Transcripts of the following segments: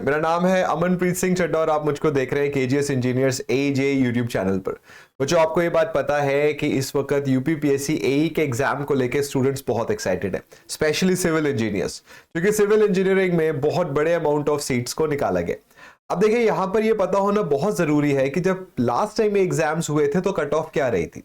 मेरा नाम है अमनप्रीत सिंह चड्ढा और आप मुझको देख रहे हैं केजीएस इंजीनियर्स एजे यूट्यूब चैनल पर। बच्चों, आपको ये बात पता है कि इस वक्त यूपीपीएससी एई के एग्जाम को लेकर स्टूडेंट्स बहुत एक्साइटेड है, स्पेशली सिविल इंजीनियर्स, क्योंकि सिविल इंजीनियरिंग में बहुत बड़े अमाउंट ऑफ सीट्स को निकाला गया। अब देखिए, यहाँ पर ये पता होना बहुत जरूरी है कि जब लास्ट टाइम एग्जाम्स हुए थे तो कट ऑफ क्या रही थी।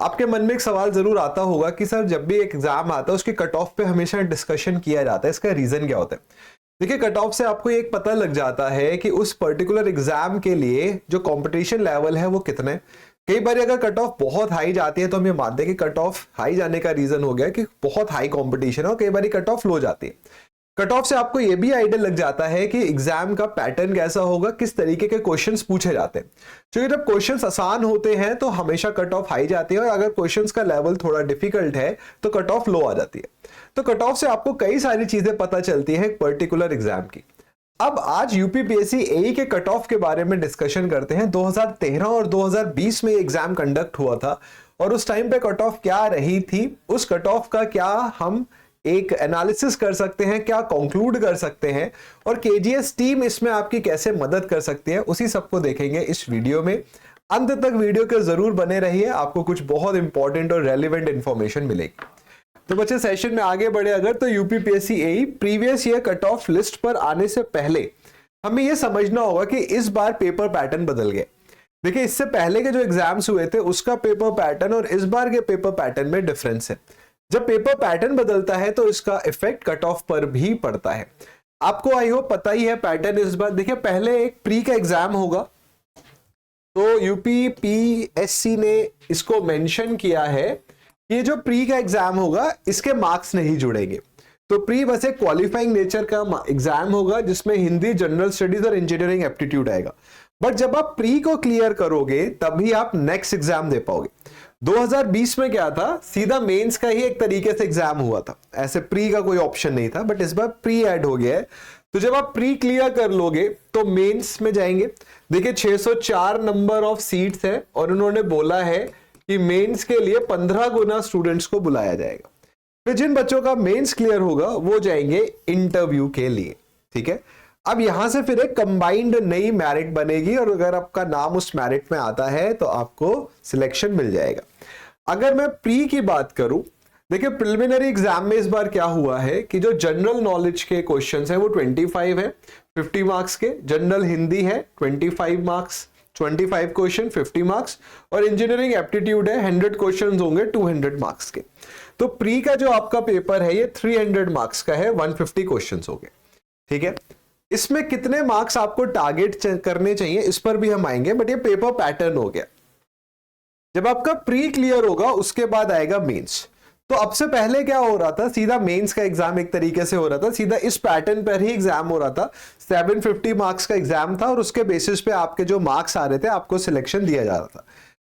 आपके मन में एक सवाल जरूर आता होगा कि सर, जब भी एक एग्जाम आता है उसके कट ऑफ पे हमेशा डिस्कशन किया जाता है, इसका रीजन क्या होता है। देखिए, कट ऑफ से आपको एक पता लग जाता है कि उस पर्टिकुलर एग्जाम के लिए जो कंपटीशन लेवल है वो कितने। कई बार अगर कट ऑफ बहुत हाई जाती है तो हम ये मानते हैं कि कट ऑफ हाई जाने का रीजन हो गया कि बहुत हाई कंपटीशन है, और कई बार कट ऑफ लो जाती है। कट ऑफ से आपको ये भी आइडिया लग जाता है कि एग्जाम का पैटर्न कैसा होगा, किस तरीके के क्वेश्चंस पूछे जाते हैं। क्योंकि जब क्वेश्चंस आसान होते हैं तो हमेशा कट ऑफ हाई जाती है, और अगर क्वेश्चंस का लेवल थोड़ा डिफिकल्ट है तो कट ऑफ लो आ जाती है। तो कट ऑफ से आपको कई सारी चीजें पता चलती है एक पर्टिकुलर एग्जाम की। अब आज यूपीपीएससी एई के कट ऑफ के बारे में डिस्कशन करते हैं। 2013 और 2020 में एग्जाम कंडक्ट हुआ था, और उस टाइम पे कट ऑफ क्या रही थी, उस कट ऑफ का क्या हम एक एनालिसिस कर सकते हैं, क्या कंक्लूड कर सकते हैं, और केजीएस टीम इसमें आपकी कैसे मदद कर सकती है, उसी सबको देखेंगे इस वीडियो में। अंत तक वीडियो के जरूर बने रहिए, आपको कुछ बहुत इंपॉर्टेंट और रेलिवेंट इंफॉर्मेशन मिलेगी। तो बच्चे, सेशन में आगे बढ़े अगर तो UPPSC AE previous year cut off list पर आने से पहले हमें यह समझना होगा कि इस बार पेपर पैटर्न बदल गए। देखिए, इससे पहले के जो एग्जाम्स हुए थे उसका पेपर पैटर्न और इस बार के पेपर पैटर्न में डिफरेंस है। जब पेपर पैटर्न बदलता है तो इसका इफेक्ट कट ऑफ पर भी पड़ता है। आपको आई होप पता ही है पैटर्न इस बार। देखिए, पहले एक प्री का एग्जाम होगा, तो यूपीपीएससी ने इसको मेंशन किया है, ये जो प्री का एग्जाम होगा इसके मार्क्स नहीं जुड़ेंगे। तो प्री बस एक क्वालिफाइंग नेचर का एग्जाम होगा जिसमें हिंदी, जनरल स्टडीज और इंजीनियरिंग एप्टीट्यूड आएगा। बट जब आप प्री को क्लियर करोगे तभी आप नेक्स्ट एग्जाम दे पाओगे। 2020 में क्या था, सीधा मेंस का ही एक तरीके से एग्जाम हुआ था, ऐसे प्री का कोई ऑप्शन नहीं था। बट इस बार प्री ऐड हो गया है, तो जब आप प्री क्लियर कर लोगे तो मेंस में जाएंगे। देखिए, 604 नंबर ऑफ सीट्स है, और उन्होंने बोला है कि मेंस के लिए 15 गुना स्टूडेंट्स को बुलाया जाएगा। फिर जिन बच्चों का मेंस क्लियर होगा वो जाएंगे इंटरव्यू के लिए। ठीक है, अब यहां से फिर एक कंबाइंड नई मैरिट बनेगी, और अगर आपका नाम उस मैरिट में आता है तो आपको सिलेक्शन मिल जाएगा। अगर मैं प्री की बात करूं, देखिए प्रिलिमिनरी एग्जाम में इस बार क्या हुआ है कि जो जनरल नॉलेज के क्वेश्चंस हैं वो 25 है, 50 मार्क्स के। जनरल हिंदी है 25 मार्क्स, 25 क्वेश्चन 50 मार्क्स, और इंजीनियरिंग एप्टीट्यूड है 100 क्वेश्चन होंगे 200 मार्क्स के। तो प्री का जो आपका पेपर है ये 300 मार्क्स का है, 150 क्वेश्चन हो गए। ठीक है, इसमें कितने मार्क्स आपको टारगेट करने चाहिए इस पर भी हम आएंगे, बट ये पेपर पैटर्न हो गया। जब आपका प्री क्लियर होगा उसके बाद आएगा मेंस। तो अब से पहले क्या हो रहा था, सीधा मेंस का एग्जाम एक तरीके से हो रहा था, सीधा इस पैटर्न पर ही एग्जाम हो रहा था। 750 मार्क्स का एग्जाम था, और उसके बेसिस पे आपके जो मार्क्स आ रहे थे आपको सिलेक्शन दिया जा रहा था।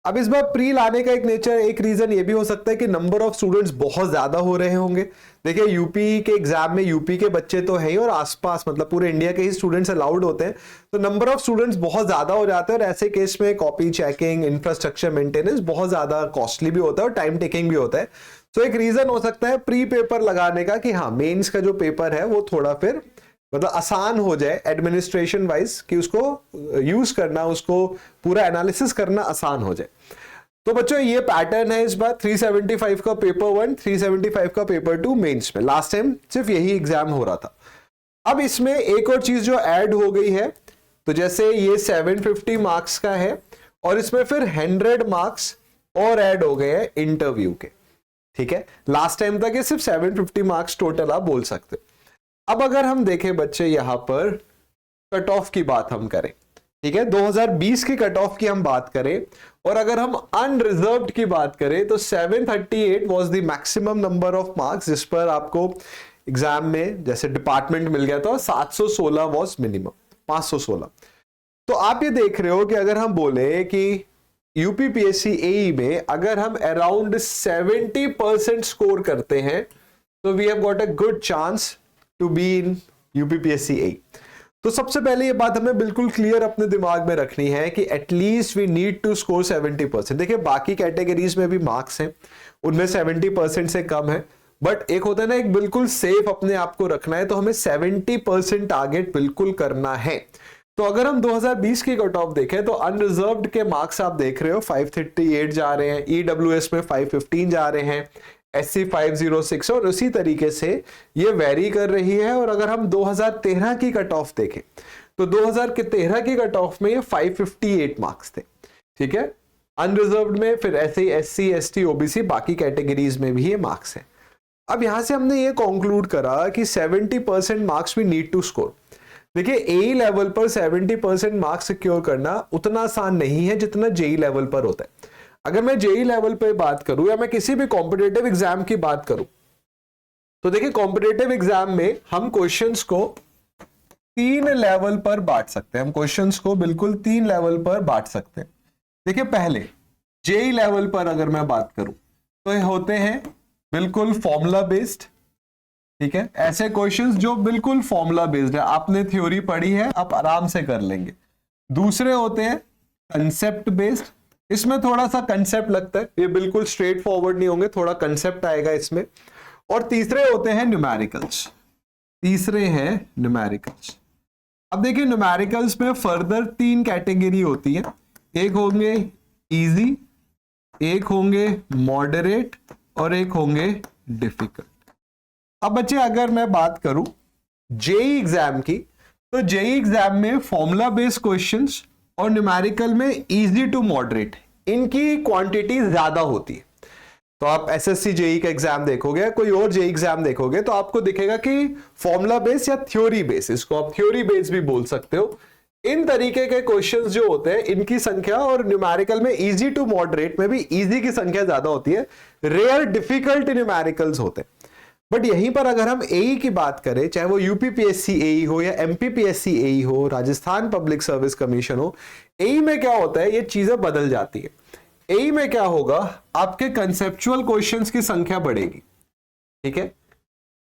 अब इस बार प्री लाने का एक नेचर, एक रीजन ये भी हो सकता है कि नंबर ऑफ स्टूडेंट्स बहुत ज्यादा हो रहे होंगे। देखिए, यूपी के एग्जाम में यूपी के बच्चे तो हैं ही, और आसपास मतलब पूरे इंडिया के ही स्टूडेंट्स अलाउड होते हैं, तो नंबर ऑफ स्टूडेंट्स बहुत ज्यादा हो जाते हैं, और ऐसे केस में कॉपी चेकिंग, इंफ्रास्ट्रक्चर मेंटेनेंस बहुत ज्यादा कॉस्टली भी होता है और टाइम टेकिंग भी होता है। तो एक रीजन हो सकता है प्री पेपर लगाने का कि हाँ, मेंस का जो पेपर है वो थोड़ा फिर मतलब आसान हो जाए एडमिनिस्ट्रेशन वाइज, कि उसको यूज करना, उसको पूरा एनालिसिस करना आसान हो जाए। तो बच्चों, ये पैटर्न है इस बार। 375 का पेपर 1, 375 का पेपर 2 मेंस में। लास्ट टाइम सिर्फ यही एग्जाम हो रहा था। अब इसमें एक और चीज जो ऐड हो गई है, तो जैसे ये 750 मार्क्स का है, और इसमें फिर 100 मार्क्स और ऐड हो गए हैं इंटरव्यू के। ठीक है, लास्ट टाइम तक ये सिर्फ 750 मार्क्स टोटल आप बोल सकते। अब अगर हम देखें बच्चे, यहां पर कट ऑफ की बात हम करें, ठीक है, 2020 की कट ऑफ की हम बात करें, और अगर हम अनरिजर्व्ड की बात करें तो 738 was the maximum number of marks जिस पर आपको एग्जाम में जैसे डिपार्टमेंट मिल गया था, 716 वाज मिनिमम, 516। तो आप ये देख रहे हो कि अगर हम बोले कि यूपीपीएससी एई में अगर हम अराउंड 70% स्कोर करते हैं तो we have got a good chance to be in UPPSC AE. तो सबसे पहले ये बात हमें बिल्कुल क्लियर अपने दिमाग में रखनी है कि at least we need to score 70%। देखिए, बाकी कैटेगरीज में भी मार्क्स हैं, उनमें 70% से कम है, बट एक होता है ना, एक बिल्कुल सेफ अपने आप को रखना है, तो हमें 70% टारगेट बिल्कुल करना है। तो अगर हम 2020 की कट ऑफ देखें तो अनरिजर्व्ड के मार्क्स आप देख रहे हो 538 जा रहे हैं, ईडब्ल्यूएस में 515 जा रहे हैं, एससी 506, और उसी तरीके से ये वेरी कर रही है। और अगर हम 2013 की कट ऑफ देखें तो 2013 की कट ऑफ में ये 558 मार्क्स थे, ठीक है, अनरिजर्व्ड में, फिर ऐसे ही एससी एसटी ओबीसी बाकी कैटेगरीज में भी ये मार्क्स है। अब यहां से हमने ये कंक्लूड करा कि 70% marks we need to score. देखिए ए लेवल पर 70% मार्क्स सिक्योर करना उतना आसान नहीं है जितना जेई लेवल पर होता है। अगर मैं जेई लेवल पे बात करूं या मैं किसी भी कॉम्पिटिटिव एग्जाम की बात करूं तो देखिए कॉम्पिटिटिव एग्जाम में हम क्वेश्चंस को 3 लेवल पर बांट सकते हैं। हम क्वेश्चंस को बिल्कुल 3 लेवल पर बांट सकते हैं। देखिए पहले जेई लेवल पर अगर मैं बात करूं तो ये होते हैं बिल्कुल फॉर्मूला बेस्ड, ठीक है, ऐसे क्वेश्चंस जो बिल्कुल फॉर्मूला बेस्ड है, आपने थ्योरी पढ़ी है, आप आराम से कर लेंगे। दूसरे होते हैं कंसेप्ट बेस्ड, इसमें थोड़ा सा कंसेप्ट लगता है, ये बिल्कुल स्ट्रेट फॉरवर्ड नहीं होंगे, थोड़ा कंसेप्ट आएगा इसमें। और तीसरे होते हैं न्यूमेरिकल्स, तीसरे हैं न्यूमेरिकल्स। अब देखिए न्यूमेरिकल्स में फर्दर 3 कैटेगरी होती है, एक होंगे इजी, एक होंगे मॉडरेट और एक होंगे डिफिकल्ट। अब बच्चे अगर मैं बात करूं जेई एग्जाम की तो जेई एग्जाम में फॉर्मूला बेस्ड क्वेश्चंस और न्यूमेरिकल में इजी टू मॉडरेट इनकी क्वांटिटी ज्यादा होती है। तो आप एसएससी जेई का एग्जाम देखोगे, कोई और जेई एग्जाम देखोगे तो आपको दिखेगा कि फॉर्मूला बेस्ड या थ्योरी बेस्ड, इसको आप थ्योरी बेस्ड भी बोल सकते हो, इन तरीके के क्वेश्चंस जो होते हैं इनकी संख्या, और न्यूमेरिकल में इजी टू मॉडरेट में भी इजी की संख्या ज्यादा होती है, रेयर डिफिकल्ट न्यूमेरिकल्स होते हैं। बट यहीं पर अगर हम एई की बात करें, चाहे वो यूपीपीएससी एई हो या एमपीपीएससी एई हो, राजस्थान पब्लिक सर्विस कमीशन हो, एई में क्या होता है, ये चीजें बदल जाती है। एई में क्या होगा, आपके कंसेप्चुअल क्वेश्चंस की संख्या बढ़ेगी, ठीक है,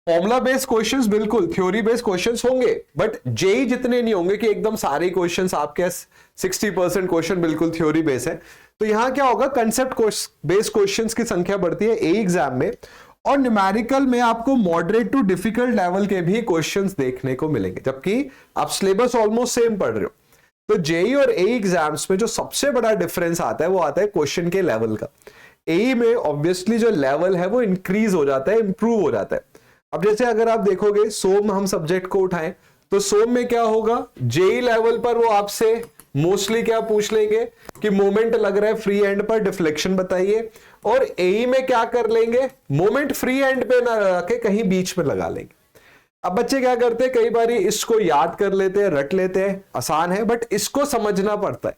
फॉर्मूला बेस्ड क्वेश्चंस बिल्कुल थ्योरी बेस्ड क्वेश्चंस होंगे, बट जेई जितने नहीं होंगे कि एकदम सारे क्वेश्चंस आपके 60% क्वेश्चन बिल्कुल थ्योरी बेस्ड है। तो यहां क्या होगा, कंसेप्ट बेस्ड क्वेश्चंस की संख्या बढ़ती है एई एग्जाम में, और न्यूमेरिकल में आपको मॉडरेट टू डिफिकल्ट लेवल के भी क्वेश्चंस देखने को मिलेंगे, जबकि आप सिलेबस ऑलमोस्ट सेम पढ़ रहे हो। तो जेई और एई एग्जाम्स में जो सबसे बड़ा डिफरेंस आता है वो आता है क्वेश्चन के लेवल का। एई में ऑब्वियसली जो लेवल है वो इंक्रीज हो जाता है, इंप्रूव हो जाता है। अब जैसे अगर आप देखोगे सोम हम सब्जेक्ट को उठाएं तो सोम में क्या होगा, जेई लेवल पर वो आपसे मोस्टली क्या पूछ लेंगे कि मोमेंट लग रहा है फ्री एंड पर, डिफ्लेक्शन बताइए, और एई में क्या कर लेंगे, मोमेंट फ्री एंड पे ना लगा के कहीं बीच में लगा लेंगे। अब बच्चे क्या करते हैं, कई बार इसको याद कर लेते हैं, रट लेते हैं, आसान है, बट इसको समझना पड़ता है।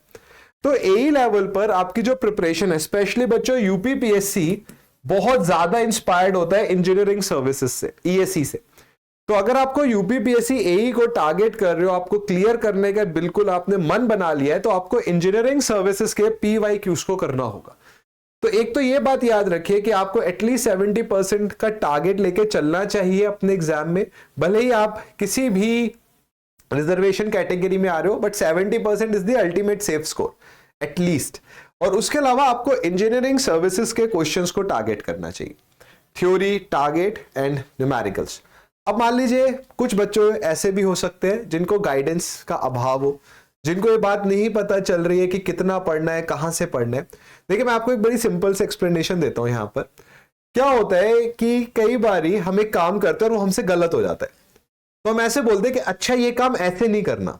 तो एई लेवल पर आपकी जो प्रिपरेशन है, स्पेशली बच्चों यूपीपीएससी बहुत ज्यादा इंस्पायर्ड होता है इंजीनियरिंग सर्विसेज से, ईएससी से। तो अगर आपको यूपीपीएससी एई को टारगेट कर रहे हो, आपको क्लियर करने का बिल्कुल आपने मन बना लिया है, तो आपको इंजीनियरिंग सर्विसेज के पीवाईक्यूज को करना होगा। तो एक तो ये बात याद रखिए कि आपको एटलीस्ट 70% का टारगेट लेके चलना चाहिए अपने एग्जाम में, भले ही आप किसी भी रिजर्वेशन कैटेगरी में आ रहे हो, but 70% is the ultimate safe score at least. और उसके अलावा आपको इंजीनियरिंग सर्विसेज के क्वेश्चंस को टारगेट करना चाहिए, थ्योरी, टारगेट एंड न्यूमेरिकल्स। अब मान लीजिए कुछ बच्चों ऐसे भी हो सकते हैं जिनको गाइडेंस का अभाव हो, जिनको ये बात नहीं पता चल रही है कि कितना पढ़ना है, कहां से पढ़ना है। देखिए मैं आपको एक बड़ी सिंपल से एक्सप्लेनेशन देता हूं। यहां पर क्या होता है कि कई बारी हम एक काम करते हैं और वो हमसे गलत हो जाता है, तो हम ऐसे बोलते हैं कि अच्छा ये काम ऐसे नहीं करना,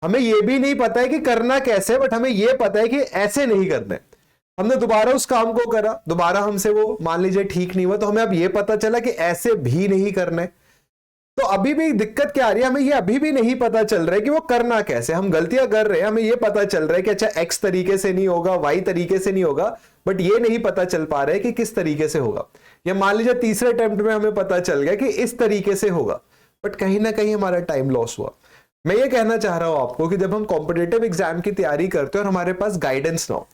हमें ये भी नहीं पता है कि करना कैसे, बट हमें ये पता है कि ऐसे नहीं करना है। हमने दोबारा उस काम को करा, दोबारा हमसे वो मान लीजिए ठीक नहीं हुआ, तो हमें अब ये पता चला कि ऐसे भी नहीं करना है। तो अभी भी दिक्कत क्या आ रही है, हमें ये अभी भी नहीं पता चल रहा है कि वो करना कैसे। हम गलतियां कर रहे हैं, हमें ये पता चल रहा है कि अच्छा एक्स तरीके से नहीं होगा, वाई तरीके से नहीं होगा, बट ये नहीं पता चल पा रहा है कि किस तरीके से होगा। या मान लीजिए तीसरे अटेम्प्ट में हमें पता चल गया कि इस तरीके से होगा, बट कहीं ना कहीं हमारा टाइम लॉस हुआ। मैं ये कहना चाह रहा हूं आपको कि जब हम कॉम्पिटिटिव एग्जाम की तैयारी करते हैं और हमारे पास गाइडेंस ना हो,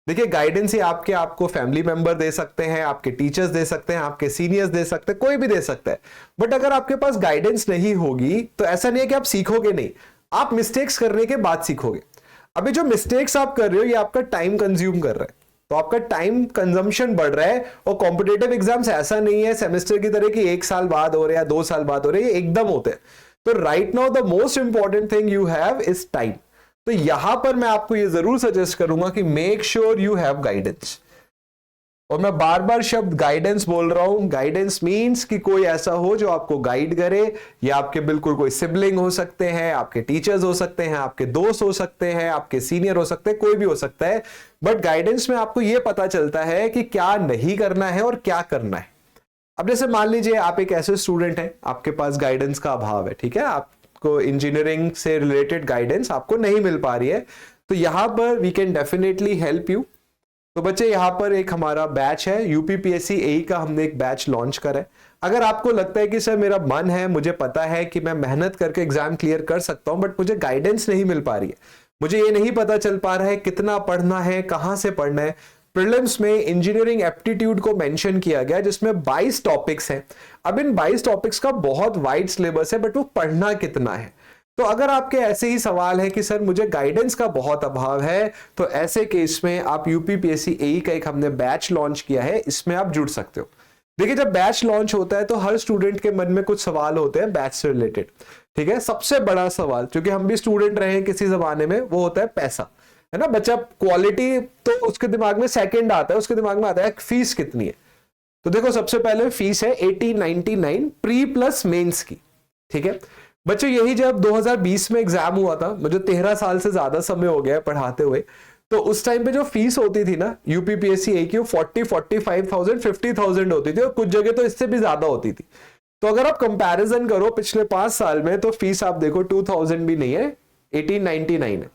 देखिए गाइडेंस ही आपको फैमिली मेंबर दे सकते हैं, आपके टीचर्स दे सकते हैं, आपके सीनियर्स दे सकते हैं, कोई भी दे सकता है, बट अगर आपके पास गाइडेंस नहीं होगी तो ऐसा नहीं है कि आप सीखोगे नहीं, आप मिस्टेक्स करने के बाद सीखोगे। अभी जो मिस्टेक्स आप कर रहे हो ये आपका टाइम कंज्यूम कर रहा है, तो आपका टाइम कंजम्पशन बढ़ रहा है। और कॉम्पिटेटिव एग्जाम्स ऐसा नहीं है सेमेस्टर की तरह कि 1 साल बाद हो रहे हैं 2 साल बाद हो रहे हैं, ये एकदम होते हैं। तो right now the most important thing you have is time. तो यहां पर मैं आपको ये जरूर सजेस्ट करूंगा कि make sure you have guidance. और मैं बार बार शब्द गाइडेंस बोल रहा हूं। गाइडेंस मींस कि कोई ऐसा हो जो आपको गाइड करे, या आपके बिल्कुल कोई सिबलिंग हो सकते हैं, आपके टीचर्स हो सकते हैं, आपके दोस्त हो सकते हैं, आपके सीनियर हो सकते हैं, कोई भी हो सकता है। बट गाइडेंस में आपको यह पता चलता है कि क्या नहीं करना है और क्या करना है। अब जैसे मान लीजिए आप एक ऐसे स्टूडेंट हैं, आपके पास गाइडेंस का अभाव है, ठीक है, आपको इंजीनियरिंग से रिलेटेड गाइडेंस आपको नहीं मिल पा रही है, तो यहां पर we can definitely help you. तो बच्चे यहाँ पर एक हमारा बैच है, यूपीपीएससी एई का हमने एक बैच लॉन्च करा है। अगर आपको लगता है कि सर मेरा मन है, मुझे पता है कि मैं मेहनत करके एग्जाम क्लियर कर सकता हूं, बट मुझे गाइडेंस नहीं मिल पा रही है, मुझे ये नहीं पता चल पा रहा है कितना पढ़ना है, कहां से पढ़ना है। प्रीलिम्स में इंजीनियरिंग एप्टीट्यूड को मेंशन किया गया जिसमें 22 टॉपिक्स हैं। अब इन 22 टॉपिक्स का बहुत वाइड सिलेबस है, बट वो पढ़ना कितना है। तो अगर आपके ऐसे ही सवाल है कि सर मुझे गाइडेंस का बहुत अभाव है, तो ऐसे केस में आप यूपीपीएससी एई का एक हमने बैच लॉन्च किया है, इसमें आप जुड़ सकते हो। देखिए जब बैच लॉन्च होता है तो हर स्टूडेंट के मन में कुछ सवाल होते हैं बैच से रिलेटेड, ठीक है। सबसे बड़ा सवाल, क्योंकि हम भी स्टूडेंट रहे हैं किसी जमाने में, वो होता है पैसा, है ना। बच्चा क्वालिटी तो उसके दिमाग में सेकंड आता है, उसके दिमाग में आता है फीस कितनी है। तो देखो सबसे पहले फीस है 1899 प्री प्लस मेंस की, ठीक है। बच्चों यही जब 2020 में एग्जाम हुआ था, मुझे 13 साल से ज्यादा समय हो गया पढ़ाते हुए, तो उस टाइम पे जो फीस होती थी ना यूपीपीएससी एई की, 45,000 50,000 होती थी, और कुछ जगह तो इससे भी ज्यादा होती थी। तो अगर आप कंपैरिजन करो पिछले 5 साल में, तो फीस आप देखो 2000 भी नहीं है, 1899 है,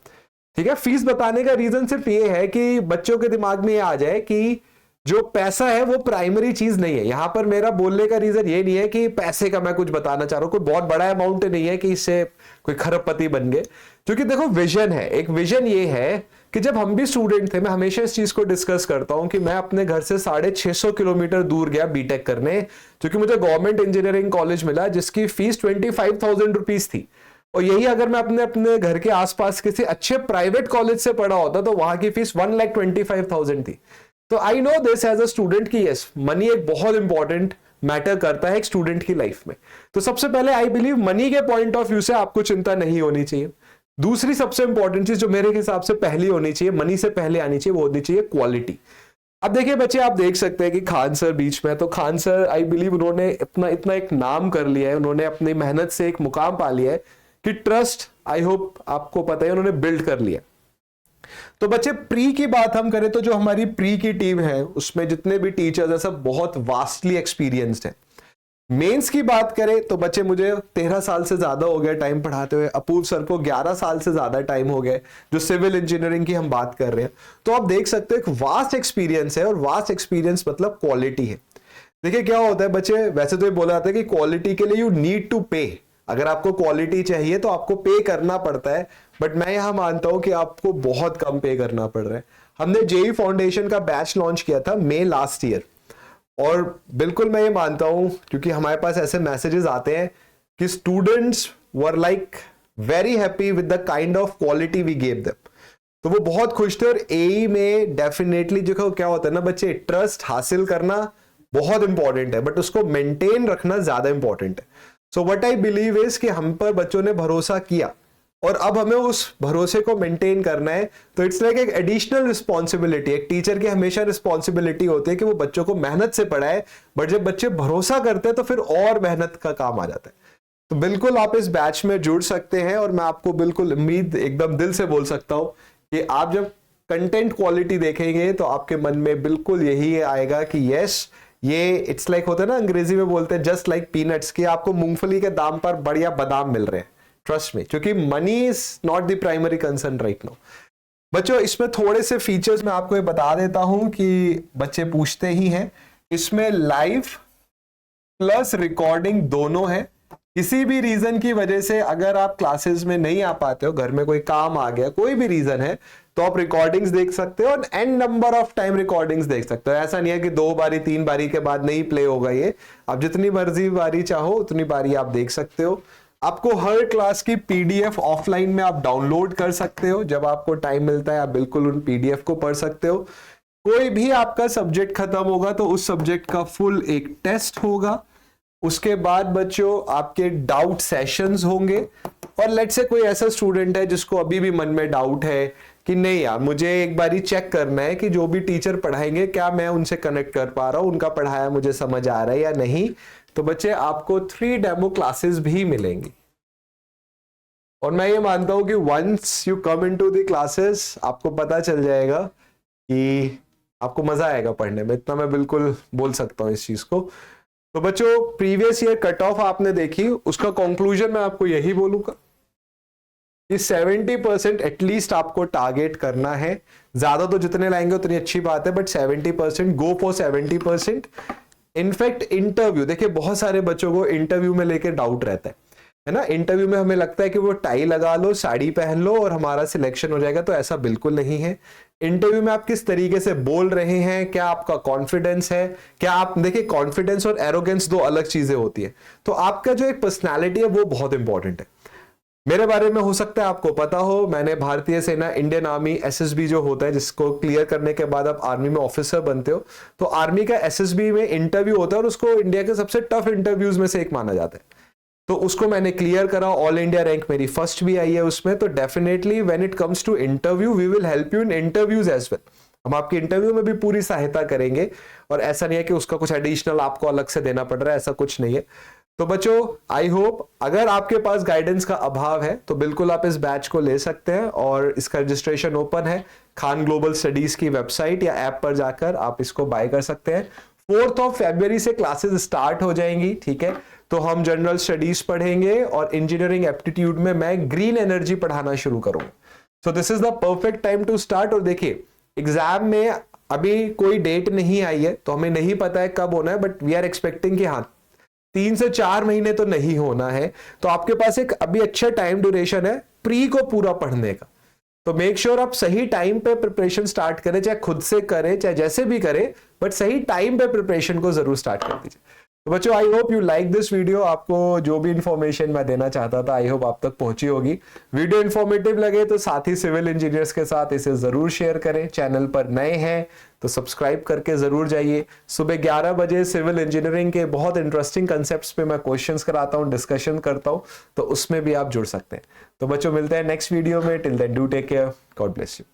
ठीक है। फीस बताने का रीजन सिर्फ ये है कि बच्चों के दिमाग में ये आ जाए कि जो पैसा है वो प्राइमरी चीज नहीं है। यहां पर मेरा बोलने का रीजन ये नहीं है कि पैसे का मैं कुछ बताना चाह रहा हूं, कोई बहुत बड़ा अमाउंट नहीं है कि इससे कोई खरबपति बन गए। क्योंकि देखो विजन है, एक विजन ये है कि जब हम भी स्टूडेंट थे, मैं हमेशा इस चीज को डिस्कस करता हूं कि मैं अपने घर से 650 किलोमीटर दूर गया बीटेक करने, क्योंकि मुझे गवर्नमेंट इंजीनियरिंग कॉलेज मिला जिसकी फीस 25,000 रुपीज थी। और यही अगर मैं अपने अपने घर के आसपास किसी अच्छे प्राइवेट कॉलेज से पढ़ा होता तो वहां की फीस 1,25,000 थी। तो I know this as a student की यस, मनी एक बहुत इंपॉर्टेंट मैटर करता है एक स्टूडेंट की लाइफ में। तो सबसे पहले आई बिलीव मनी के पॉइंट ऑफ व्यू से आपको चिंता नहीं होनी चाहिए। दूसरी सबसे इंपॉर्टेंट चीज जो मेरे हिसाब से पहली होनी चाहिए, मनी से पहले आनी चाहिए, वो होनी चाहिए क्वालिटी। अब देखिए बच्चे, आप देख सकते हैं कि खान सर बीच में, तो खान सर आई बिलीव उन्होंने इतना एक नाम कर लिया है, उन्होंने अपनी मेहनत से एक मुकाम पा लिया है कि ट्रस्ट, आई होप आपको पता है, उन्होंने बिल्ड कर लिया। तो बच्चे प्री की बात हम करें तो जो हमारी प्री की टीम है उसमें जितने भी टीचर्स हैं सब बहुत वास्टली एक्सपीरियंस्ड हैं। मेंस की बात करें तो बच्चे मुझे 13 साल से ज्यादा हो गया टाइम पढ़ाते हुए, अपूर्व सर को 11 साल से ज्यादा टाइम हो गया, जो सिविल इंजीनियरिंग की हम बात कर रहे हैं। तो आप देख सकते हो एक वास्ट एक्सपीरियंस है, और वास्ट एक्सपीरियंस मतलब क्वालिटी है। देखिए क्या होता है बच्चे, वैसे तो ये बोला जाता है कि क्वालिटी के लिए यू नीड टू पे, अगर आपको क्वालिटी चाहिए तो आपको पे करना पड़ता है, बट मैं यहां मानता हूं कि आपको बहुत कम पे करना पड़ रहा है। हमने जेई फाउंडेशन का बैच लॉन्च किया था मई लास्ट ईयर, और बिल्कुल मैं ये मानता हूं, क्योंकि हमारे पास ऐसे मैसेजेस आते हैं कि students were like very happy with the kind of quality we gave them, तो वो बहुत खुश थे। और एई में डेफिनेटली जो क्या होता है ना बच्चे, ट्रस्ट हासिल करना बहुत इंपॉर्टेंट है, बट उसको मेंटेन रखना ज्यादा इंपॉर्टेंट है। So what I believe is कि हम पर बच्चों ने भरोसा किया, और अब हमें उस भरोसे को मेंटेन करना है। तो इट्स लाइक एक एडिशनल रिस्पॉन्सिबिलिटी, एक टीचर की हमेशा रिस्पॉन्सिबिलिटी होती है कि वो बच्चों को मेहनत से पढ़ाए, बट जब बच्चे भरोसा करते हैं तो फिर और मेहनत का काम आ जाता है। तो बिल्कुल आप इस बैच में जुड़ सकते हैं, और मैं आपको बिल्कुल उम्मीद एकदम दिल से बोल सकता हूं कि आप जब कंटेंट क्वालिटी देखेंगे तो आपके मन में बिल्कुल यही आएगा कि यस, ये इट्स लाइक होता है ना, अंग्रेजी में बोलते हैं जस्ट लाइक पीनट्स, कि आपको मूंगफली के दाम पर बढ़िया बादाम मिल रहे हैं, ट्रस्ट में, क्योंकि money is not the primary concern right now. बच्चों इसमें थोड़े से फीचर्स मैं आपको ये बता देता हूं कि बच्चे पूछते ही हैं, इसमें लाइव प्लस रिकॉर्डिंग दोनों है। किसी भी रीजन की वजह से अगर आप क्लासेस में नहीं आ पाते हो, घर में कोई काम आ गया, कोई भी रीजन है, तो आप रिकॉर्डिंग्स देख सकते हो, और N number of time recordings देख सकते हो। ऐसा नहीं है कि 2 बारी 3 बारी के बाद नहीं प्ले होगा ये, आप जितनी मर्जी बारी चाहो उतनी बारी आप देख सकते हो। आपको हर क्लास की पीडीएफ ऑफलाइन में आप डाउनलोड कर सकते हो, जब आपको टाइम मिलता है आप बिल्कुल उन पीडीएफ को पढ़ सकते हो। कोई भी आपका सब्जेक्ट खत्म होगा तो उस सब्जेक्ट का फुल एक टेस्ट होगा, उसके बाद बच्चों आपके डाउट सेशंस होंगे। और लेट्स से कोई ऐसा स्टूडेंट है जिसको अभी भी मन में डाउट है कि नहीं यार मुझे एक बारी चेक करना है कि जो भी टीचर पढ़ाएंगे क्या मैं उनसे कनेक्ट कर पा रहा हूं, उनका पढ़ाया मुझे समझ आ रहा है या नहीं, तो बच्चे आपको 3 डेमो क्लासेस भी मिलेंगी। और मैं ये मानता हूं कि once you come into the classes आपको पता चल जाएगा कि आपको मजा आएगा पढ़ने में, इतना मैं बिल्कुल बोल सकता हूं इस चीज को। तो बच्चों प्रीवियस ईयर कट ऑफ आपने देखी, उसका कंक्लूजन मैं आपको यही बोलूंगा कि 70% एटलीस्ट आपको टारगेट करना है। ज्यादा तो जितने लाएंगे उतनी अच्छी बात है, but 70% go for 70%। In fact interview देखिए, बहुत सारे बच्चों को इंटरव्यू में लेकर डाउट रहता है ना। इंटरव्यू में हमें लगता है कि वो टाई लगा लो, साड़ी पहन लो और हमारा सिलेक्शन हो जाएगा, तो ऐसा बिल्कुल नहीं है। इंटरव्यू में आप किस तरीके से बोल रहे हैं, क्या आपका कॉन्फिडेंस है, क्या आप देखिए कॉन्फिडेंस और एरोगेंस 2 अलग चीजें होती है। तो आपका जो एक पर्सनैलिटी है वो बहुत इंपॉर्टेंट है। मेरे बारे में हो सकता है आपको पता हो, मैंने भारतीय सेना, इंडियन आर्मी, एसएसबी जो होता है जिसको क्लियर करने के बाद आप आर्मी में ऑफिसर बनते हो, तो आर्मी का एसएसबी में इंटरव्यू होता है और उसको इंडिया के सबसे टफ इंटरव्यूज में से एक माना जाता है। तो उसको मैंने क्लियर करा, ऑल इंडिया रैंक मेरी फर्स्ट भी आई है उसमें। तो definitely when it comes to interview we will help you in interviews as well. हम आपकी इंटरव्यू में भी पूरी सहायता करेंगे, और ऐसा नहीं है कि उसका कुछ एडिशनल आपको अलग से देना पड़ रहा है, ऐसा कुछ नहीं है। तो बच्चों आई होप अगर आपके पास गाइडेंस का अभाव है तो बिल्कुल आप इस बैच को ले सकते हैं, और इसका रजिस्ट्रेशन ओपन है खान ग्लोबल स्टडीज की वेबसाइट या ऐप पर जाकर आप इसको बाय कर सकते हैं। 4 फरवरी से क्लासेस स्टार्ट हो जाएंगी, ठीक है। तो हम जनरल स्टडीज पढ़ेंगे और इंजीनियरिंग एप्टीट्यूड में मैं ग्रीन एनर्जी पढ़ाना शुरू करूंगा। So this is the perfect time to start. और देखिए एग्जाम में अभी कोई डेट नहीं आई है तो हमें नहीं पता है कब होना है, बट वी आर एक्सपेक्टिंग कि हाँ 3 से 4 महीने तो नहीं होना है। तो आपके पास एक अभी अच्छा टाइम ड्यूरेशन है प्री को पूरा पढ़ने का। तो मेक श्योर आप सही टाइम पे प्रिपरेशन स्टार्ट करें, चाहे खुद से करें चाहे जैसे भी करें, बट सही टाइम पे प्रिपरेशन को जरूर स्टार्ट कर दीजिए। तो बच्चों I hope you like this video. आपको जो भी इंफॉर्मेशन मैं देना चाहता था आई होप आप तक पहुंची होगी। वीडियो इंफॉर्मेटिव लगे तो साथी सिविल इंजीनियर्स के साथ इसे जरूर शेयर करें। चैनल पर नए हैं तो सब्सक्राइब करके जरूर जाइए। सुबह 11 बजे सिविल इंजीनियरिंग के बहुत इंटरेस्टिंग कंसेप्ट्स पे मैं क्वेश्चंस कराता हूं, डिस्कशन करता हूं, तो उसमें भी आप जुड़ सकते हैं। तो बच्चों मिलते हैं नेक्स्ट वीडियो में। Till then do take care, God bless you.